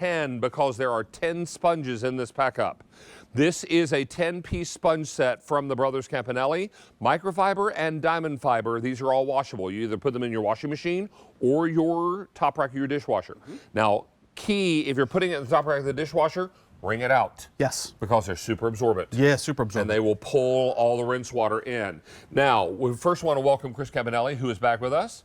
10 because there are 10 sponges in this pack up. This is a 10-piece sponge set from the brothers Campanelli, Microfiber and Diamondfiber. These are all washable. You either put them in your washing machine or your top rack of your dishwasher. Now, key, if you're putting it in the top rack of the dishwasher, wring it out. Yes. Because they're super absorbent. Yeah, super absorbent. And they will pull all the rinse water in. Now, we first want to welcome Chris Campanelli, who is back with us.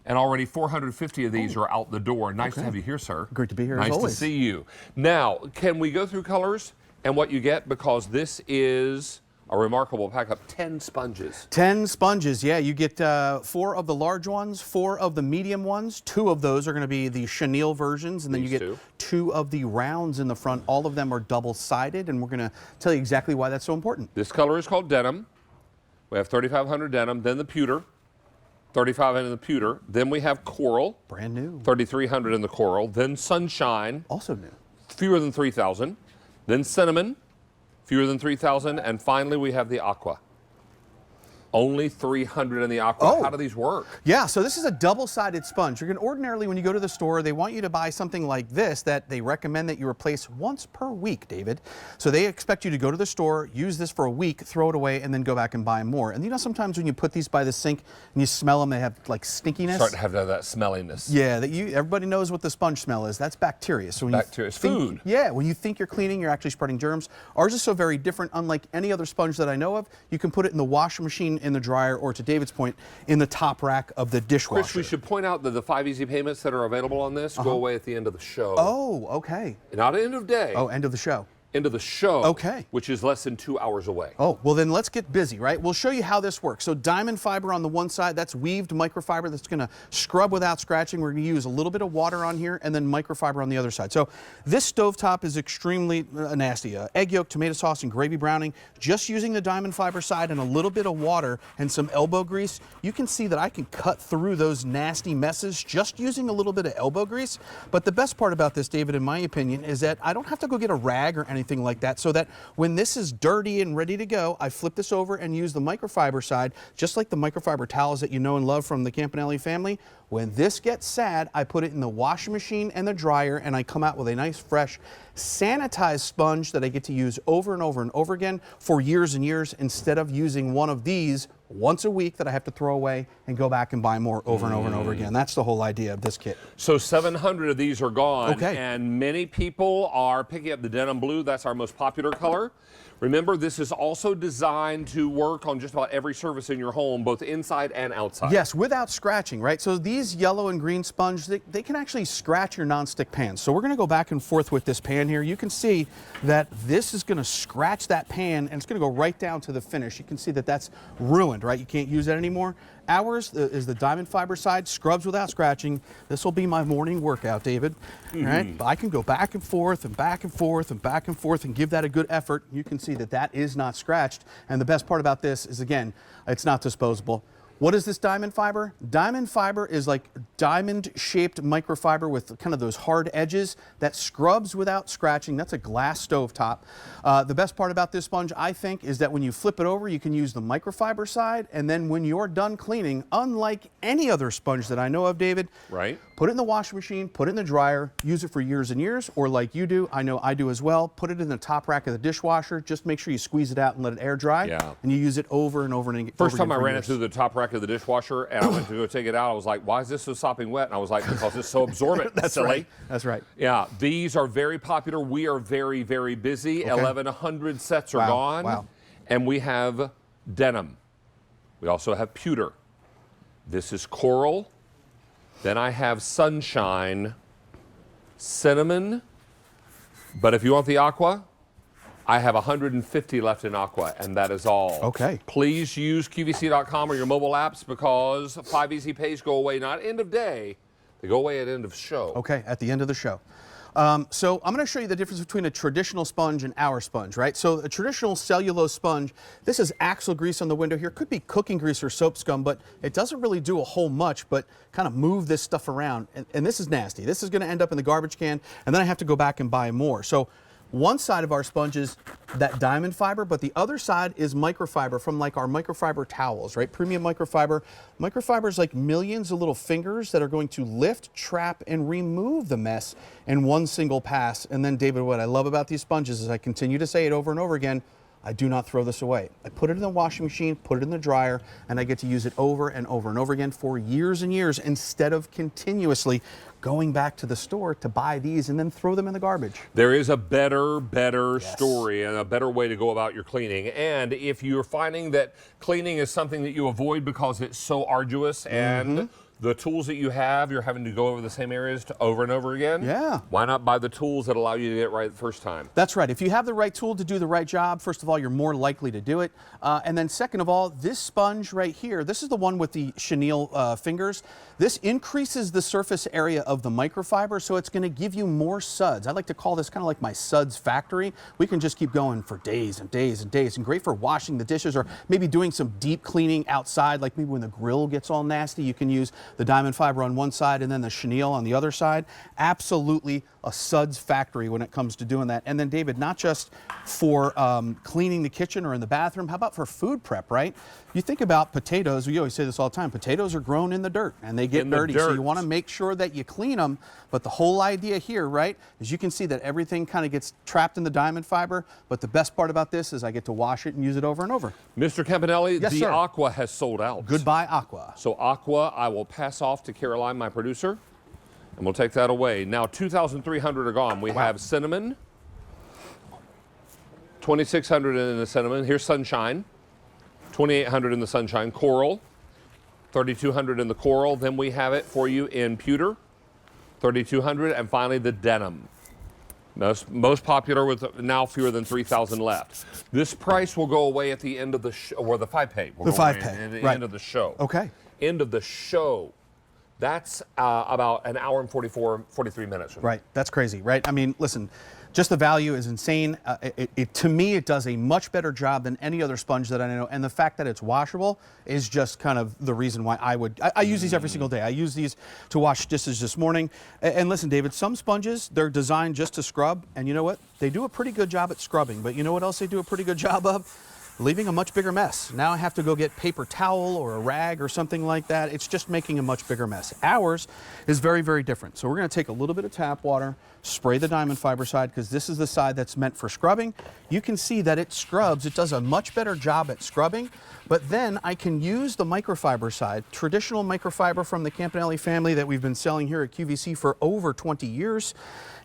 And already 450 of these are out the door. Nice to have you here, sir. Great to be here, as always. Nice to see you. Now, can we go through colors and what you get? Because this is a remarkable pack up. 10 sponges. 10 sponges, yeah. You get 4 of the large ones, 4 of the medium ones. 2 of those are going to be the chenille versions, and then you get 2 of the rounds in the front. All of them are double-sided, and we're going to tell you exactly why that's so important. This color is called denim. We have 3500 denim, then the pewter. 3500 in the pewter. Then we have coral. Brand new. 3300 in the coral. Then sunshine. Also new. Fewer than 3000. Then cinnamon. Fewer than 3,000, and finally we have the aqua. Only 300 in the aqua. Oh. How do these work? Yeah, so this is a double-sided sponge. You're going to ordinarily, when you go to the store, they want you to buy something like this that they recommend that you replace once per week, David. So they expect you to go to the store, use this for a week, throw it away, and then go back and buy more. And you know, sometimes when you put these by the sink and you smell them, they have like stinkiness. Start to have that smelliness. Yeah, everybody knows what the sponge smell is. That's bacteria. So when bacteria is food. Yeah, when you think you're cleaning, you're actually spreading germs. Ours is so very different. Unlike any other sponge that I know of, you can put it in the washing machine, in the dryer, or to David's point, in the top rack of the dishwasher. Chris, we should point out that the 5 easy payments that are available on this go away at the end of the show. Oh, okay. Not end of day. Oh, end of the show. End of the show. Okay. Which is less than 2 hours away. Oh, well then let's get busy, right? We'll show you how this works. So Diamondfiber on the one side, that's weaved microfiber that's going to scrub without scratching. We're going to use a little bit of water on here and then microfiber on the other side. So this stovetop is extremely nasty. Egg yolk, tomato sauce, and gravy browning. Just using the Diamondfiber side and a little bit of water and some elbow grease, you can see that I can cut through those nasty messes just using a little bit of elbow grease. But the best part about this, David, in my opinion, is that I don't have to go get a rag or anything like that, so that when this is dirty and ready to go, I flip this over and use the microfiber side, just like the microfiber towels that you know and love from the Campanelli family. When this gets sad, I put it in the washing machine and the dryer, and I come out with a nice, fresh, sanitized sponge that I get to use over and over and over again for years and years, instead of using one of these once a week that I have to throw away and go back and buy more over and over and over again. That's the whole idea of this kit. So 700 of these are gone. Okay. And many people are picking up the denim blue. That's our most popular color. Remember, this is also designed to work on just about every surface in your home, both inside and outside. Yes, without scratching, right? So these yellow and green sponge, they can actually scratch your nonstick pans. So we're going to go back and forth with this pan here. You can see that this is going to scratch that pan, and it's going to go right down to the finish. You can see that that's ruined, right? You can't use that anymore. Ours is the Diamondfiber side, scrubs without scratching. This will be my morning workout, David. Right? I can go back and forth and back and forth and back and forth and give that a good effort. You can see that that is not scratched. And the best part about this is, again, it's not disposable. What is this Diamondfiber? Diamondfiber is like diamond-shaped microfiber with kind of those hard edges that scrubs without scratching. That's a glass stovetop. The best part about this sponge, I think, is that when you flip it over, you can use the microfiber side, and then when you're done cleaning, unlike any other sponge that I know of, David, right? Put it in the washing machine, put it in the dryer, use it for years and years, or like you do, I know I do as well, put it in the top rack of the dishwasher. Just make sure you squeeze it out and let it air dry, and you use it over and over and over. First time I ran it through the top rack of the dishwasher and I went to go take it out, I was like, why is this so sopping wet? And I was like, because it's so absorbent. That's silly. Right. That's right. Yeah, these are very popular. We are very, very busy. 1,100 sets are gone. Wow. And we have denim. We also have pewter. This is coral. Then I have sunshine, cinnamon. But if you want the aqua, I have 150 left in aqua, and that is all. Okay. Please use QVC.com or your mobile apps, because 5 easy pays go away not end of day, they go away at end of show. Okay, at the end of the show. So I'm going to show you the difference between a traditional sponge and our sponge, right? So a traditional cellulose sponge, this is axle grease on the window here. Could be cooking grease or soap scum, but it doesn't really do a whole much but kind of move this stuff around. And this is nasty. This is going to end up in the garbage can, and then I have to go back and buy more. So one side of our sponge is that diamond fiber, but the other side is microfiber from like our microfiber towels, right? Premium microfiber. Microfiber is like millions of little fingers that are going to lift, trap, and remove the mess in one single pass. And then, David, what I love about these sponges is I continue to say it over and over again, I do not throw this away. I put it in the washing machine, put it in the dryer, and I get to use it over and over and over again for years and years instead of continuously going back to the store to buy these and then throw them in the garbage. There is a better story and a better way to go about your cleaning. And if you're finding that cleaning is something that you avoid because it's so arduous and the tools that you have, you're having to go over the same areas over and over again. Yeah. Why not buy the tools that allow you to get it right the first time? That's right. If you have the right tool to do the right job, first of all, you're more likely to do it. And then second of all, this sponge right here, this is the one with the chenille fingers. This increases the surface area of the microfiber, so it's going to give you more suds. I like to call this kind of like my suds factory. We can just keep going for days and days and days, and great for washing the dishes or maybe doing some deep cleaning outside, like maybe when the grill gets all nasty, you can use the diamond fiber on one side and then the chenille on the other side. Absolutely a suds factory when it comes to doing that. And then, David, not just for cleaning the kitchen or in the bathroom, how about for food prep, right? You think about potatoes, we always say this all the time, potatoes are grown in the dirt and they get dirty, so you want to make sure that you clean them. But the whole idea here, right, is you can see that everything kind of gets trapped in the diamond fiber, but the best part about this is I get to wash it and use it over and over. Mr. Campanelli, Yes, the sir. Aqua has sold out. Goodbye, Aqua. So Aqua, I will pass off to Caroline, my producer, and we'll take that away. Now 2,300 are gone. We have cinnamon, 2,600 in the cinnamon. Here's sunshine, 2,800 in the sunshine. Coral, 3,200 in the coral. Then we have it for you in pewter, 3,200. And finally the denim. Most popular with now fewer than 3,000 left. This price will go away at the end of the show, or the 5-pay. The 5-pay, at the right. end of the show. Okay. End of the show. That's about an hour and 43 minutes. Right, that's crazy, right? I mean, listen, just the value is insane. To me, it does a much better job than any other sponge that I know. And the fact that it's washable is just kind of the reason why I use these every single day. I use these to wash dishes this morning. And listen, David, some sponges, they're designed just to scrub. And you know what? They do a pretty good job at scrubbing. But you know what else they do a pretty good job of? Leaving a much bigger mess. Now I have to go get paper towel or a rag or something like that. It's just making a much bigger mess. Ours is very, very different. So we're going to take a little bit of tap water, spray the diamond fiber side, because this is the side that's meant for scrubbing. You can see that it scrubs. It does a much better job at scrubbing. But then I can use the microfiber side, traditional microfiber from the Campanelli family that we've been selling here at QVC for over 20 years.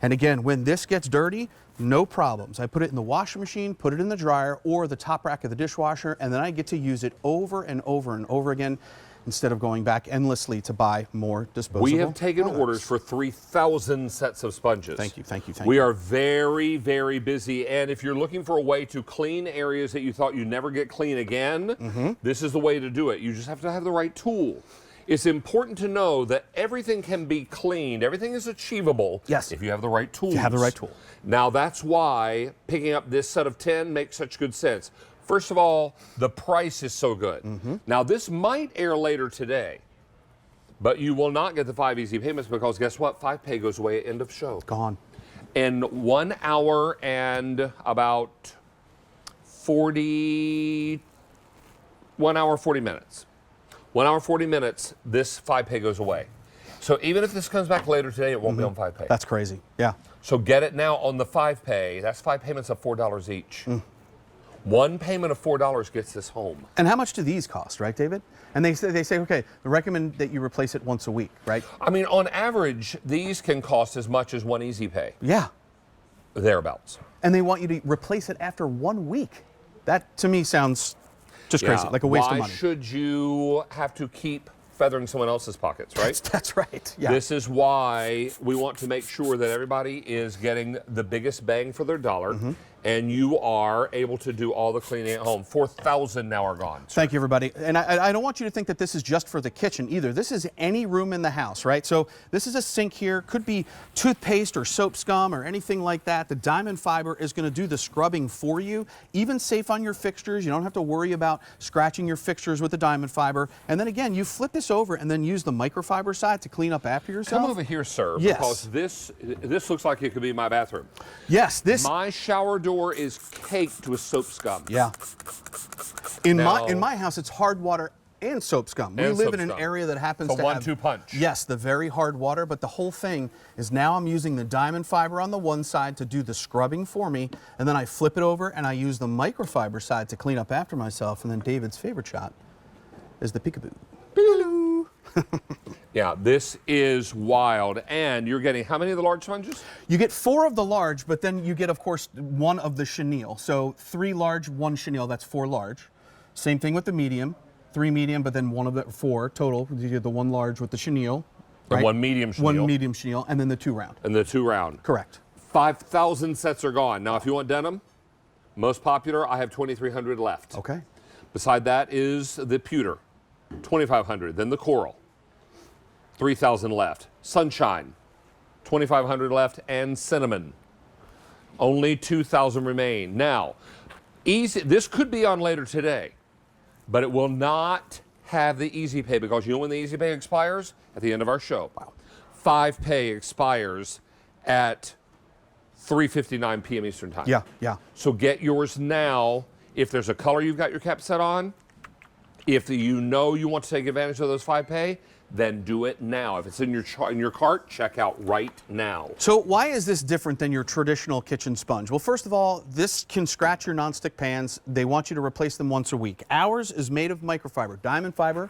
And again, when this gets dirty, no problems. I put it in the washing machine, put it in the dryer or the top rack of the dishwasher, and then I get to use it over and over and over again instead of going back endlessly to buy more disposable We have taken products. orders for 3,000 sets of sponges. Thank you, thank you, thank We you. are very, very busy, and if you're looking for a way to clean areas that you thought you'd never get clean again, this is the way to do it. You just have to have the right tool. It's important to know that everything can be cleaned. Everything is achievable if you have the right tools. You have the right tool. Now, that's why picking up this set of 10 makes such good sense. First of all, the price is so good. Now, this might air later today, but you will not get the 5 easy payments because guess what? 5-pay goes away at end of show. Gone. In 1 hour and about 40 minutes. 1 hour, 40 minutes, this 5-pay goes away. So even if this comes back later today, it won't be on 5-pay. That's crazy, yeah. So get it now on the 5-pay. That's 5 payments of $4 each. One payment of $4 gets this home. And how much do these cost, right, David? And they say, okay, we recommend that you replace it once a week, right? I mean, on average, these can cost as much as one easy pay. Yeah. Thereabouts. And they want you to replace it after 1 week. That, to me, sounds just crazy, like a waste of money. Why should you have to keep feathering someone else's pockets, right? That's right, yeah. This is why we want to make sure that everybody is getting the biggest bang for their dollar, and you are able to do all the cleaning at home. 4,000 now are gone. Thank you, everybody. And I don't want you to think that this is just for the kitchen either. This is any room in the house, right? So this is a sink here. Could be toothpaste or soap scum or anything like that. The diamond fiber is going to do the scrubbing for you. Even safe on your fixtures. You don't have to worry about scratching your fixtures with the diamond fiber. And then again, you flip this this over and then use the microfiber side to clean up after yourself. Come over here, sir, Yes. because this looks like it could be my bathroom. Yes, this. My shower door is caked with soap scum. Yeah. In Now- my house, it's hard water and soap scum. We And live soap in an scum. area that happens The to have 1-2 punch. Yes, the very hard water, but the whole thing is now I'm using the Diamondfiber on the one side to do the scrubbing for me, and then I flip it over and I use the microfiber side to clean up after myself, and then David's favorite shot is the peekaboo. Peekaboo. Yeah, this is wild. And you're getting how many of the large sponges? You get 4 of the large, but then you get, of course, 1 of the chenille. So 3 large, 1 chenille, that's 4 large. Same thing with the medium. 3 medium, but then 1 of the 4 total. You get the 1 large with the chenille. And 1 medium chenille. 1 medium chenille, and then the 2 round. And the 2 round. Correct. 5,000 sets are gone. Now, if you want denim, most popular, I have 2,300 left. Okay. Beside that is the pewter, 2,500. Then the coral, 3,000 left. Sunshine, 2,500 left. And cinnamon, only 2,000 remain. Now, easy. This could be on later today, but it will not have the easy pay because you know when the easy pay expires? At the end of our show. Wow. 5 pay expires at 3:59 p.m. Eastern Time. Yeah, yeah. So get yours now. If there's a color you've got your cap set on, if you know you want to take advantage of those 5 pay, then do it now. If it's in your cart, check out right now. So why is this different than your traditional kitchen sponge? Well, first of all, this can scratch your nonstick pans. They want you to replace them once a week. Ours is made of microfiber, Diamondfiber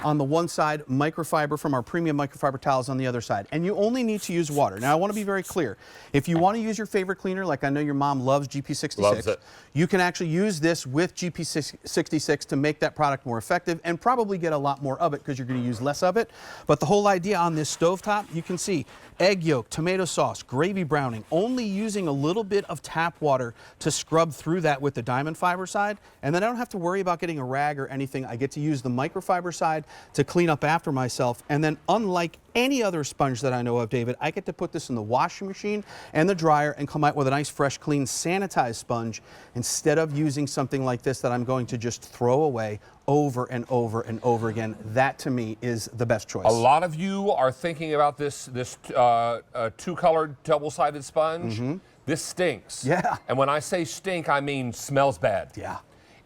on the one side, microfiber from our premium microfiber towels on the other side. And you only need to use water. Now, I want to be very clear. If you want to use your favorite cleaner, like I know your mom loves GP66, Loves it. you can actually use this with GP66 to make that product more effective and probably get a lot more of it because you're going to use less of it. But the whole idea on this stovetop, you can see egg yolk, tomato sauce, gravy browning, only using a little bit of tap water to scrub through that with the Diamondfiber side. And then I don't have to worry about getting a rag or anything. I get to use the microfiber side to clean up after myself. And then unlike any other sponge that I know of, David, I get to put this in the washing machine and the dryer and come out with a nice, fresh, clean, sanitized sponge instead of using something like this that I'm going to just throw away over and over and over again. That, to me, is the best choice. A lot of you are thinking about this 2-colored double-sided sponge. This stinks. Yeah. And when I say stink, I mean smells bad. Yeah.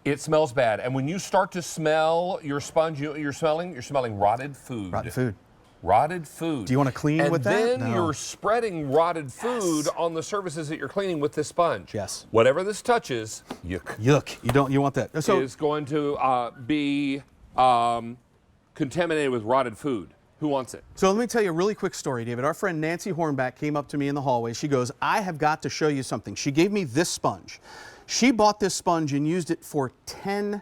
It smells bad. And when you start to smell your sponge, you're smelling rotted food. Rotten food. Rotted food. Do you want to clean with that? And then No. you're spreading rotted food on the surfaces that you're cleaning with this sponge. Yes. Whatever this touches, yuck, Yuck. You want that. So is going to be contaminated with rotted food. Who wants it? So let me tell you a really quick story, David. Our friend Nancy Hornback came up to me in the hallway. She goes, I have got to show you something. She gave me this sponge. She bought this sponge and used it for 10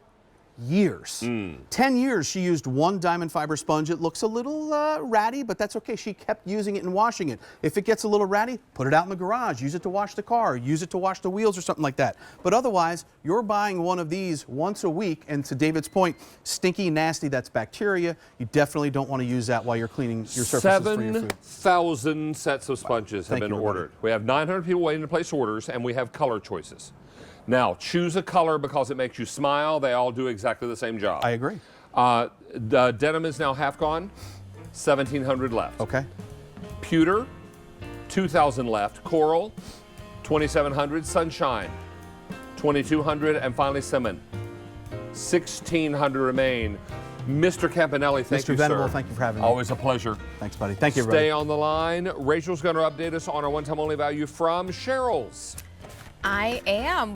years. 10 years she used one Diamondfiber sponge. It looks a little ratty, but that's okay. She kept using it and washing it. If it gets a little ratty, put it out in the garage. Use it to wash the car. Use it to wash the wheels or something like that. But otherwise, you're buying one of these once a week, and to David's point, stinky, nasty, that's bacteria. You definitely don't want to use that while you're cleaning your surfaces for your food. 7,000 sets of sponges have Thank been you, ordered. We have 900 people waiting to place orders, and we have color choices. Now, choose a color because it makes you smile. They all do exactly the same job. I agree. The denim is now half gone, 1,700 left. Okay. Pewter, 2,000 left. Coral, 2,700. Sunshine, 2,200. And finally, cinnamon, 1,600 remain. Mr. Campanelli, thank you, Mr. Venable, sir. thank you for having me. Always a pleasure. Thanks, buddy. Thank you, everybody. Stay on the line. Rachel's going to update us on our one-time only value from Cheryl's. I am.